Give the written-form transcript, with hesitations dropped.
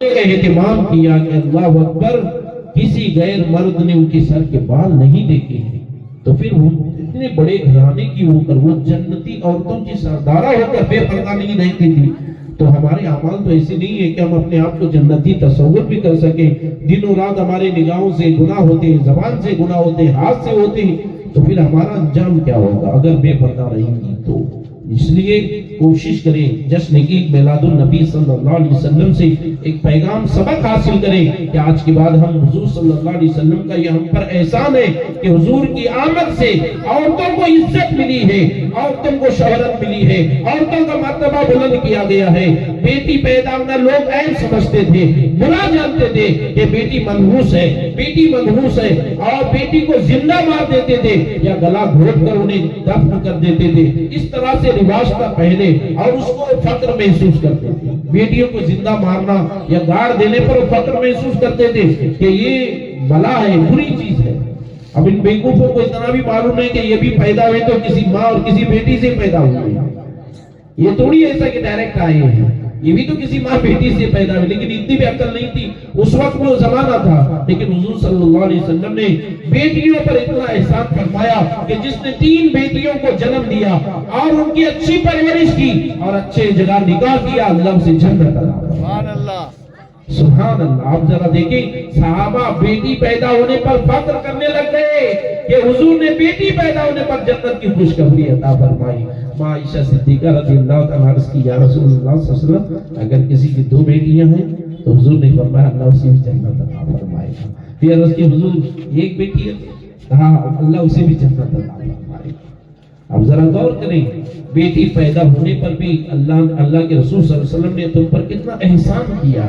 کا اہتمام کیا کہ اللہ اکبر، کسی غیر مرد نے ان کے سر کے بال نہیں دیکھے ہیں، تو پھر وہ اتنے بڑے گھرانے کی ہو کر وہ جنتی عورتوں کی سردارہ ہو کر بے پردہ نہیں رہتی تھی۔ تو ہمارے اعمال تو ایسے نہیں ہے کہ ہم اپنے آپ کو جنتی تصور بھی کر سکیں۔ دن و رات ہمارے نگاہوں سے گناہ ہوتے ہیں، زبان سے گناہ ہوتے ہیں، ہاتھ سے ہوتے ہیں، تو پھر ہمارا انجام کیا ہوگا اگر بے پردہ رہیں گی؟ تو اس لیے کوشش کریں جشن عید میلاد النبی صلی اللہ علیہ وسلم سے ایک پیغام سبق حاصل کریں کہ آج کے بعد ہم حضور صلی اللہ علیہ وسلم کا یہ ہم پر احسان ہے کہ حضور کی آمد سے عورتوں کو عزت ملی ہے، عورتوں کو شہرت ملی ہے، عورتوں کا مرتبہ بلند کیا گیا ہے۔ بیٹی پیدا ہونا لوگ عیب سمجھتے تھے، برا جانتے تھے کہ بیٹی منحوس ہے، بیٹی منحوس ہے، اور بیٹی کو زندہ مار دیتے تھے یا گلا گھونٹ کر انہیں دفن کر دیتے تھے۔ اس طرح سے رواج تھا پہلے، اور اس کو فخر محسوس کرتے تھے۔ بیٹیوں کو زندہ مارنا یا گاڑ دینے پر وہ فخر محسوس کرتے تھے کہ یہ بلا ہے، بری چیز ہے۔ اب ان بیوقوفوں کو اتنا بھی معلوم ہے کہ یہ بھی پیدا ہوئے تو کسی ماں اور کسی بیٹی سے پیدا ہوئے، یہ تھوڑی ایسا کہ ڈائریکٹ آئے ہیں، یہ بھی تو کسی ماں بیٹی سے پیدا ہوئے، لیکن اتنی بھی عقل نہیں تھی اس وقت، وہ زمانہ تھا۔ لیکن حضور صلی اللہ علیہ وسلم نے بیٹیوں پر اتنا احسان فرمایا کہ جس نے 3 بیٹیوں کو جنم دیا اور ان کی اچھی پرورش کی اور اچھے جگہ نکاح کیا، اللہ اسے جنت عطا فرمایا۔ سبحان اللہ، سبحان اللہ۔ آپ ذرا دیکھیں، صحابہ بیٹی پیدا ہونے پر فخر کرنے لگ گئے کہ حضور نے بیٹی پیدا ہونے پر جنت کی خوشخبری عطا فرمائی۔ ماں عائشہ صدیقہ رضی اللہ تعالیٰ عنہا کی یا رسول اللہ صلی اللہ علیہ وسلم، اگر کسی کی 2 بیٹیاں ہیں تو حضور نے فرمایا اللہ اسے بھی جنت عطا فرمائے گا۔ پھر اس کی حضور 1 بیٹی ہے، کہا اللہ اسے بھی جنت عطا فرمائے گا۔ اب ذرا غور کریں، بیٹی پیدا ہونے پر بھی اللہ کے رسول صلی اللہ علیہ وسلم نے تم پر کتنا احسان کیا۔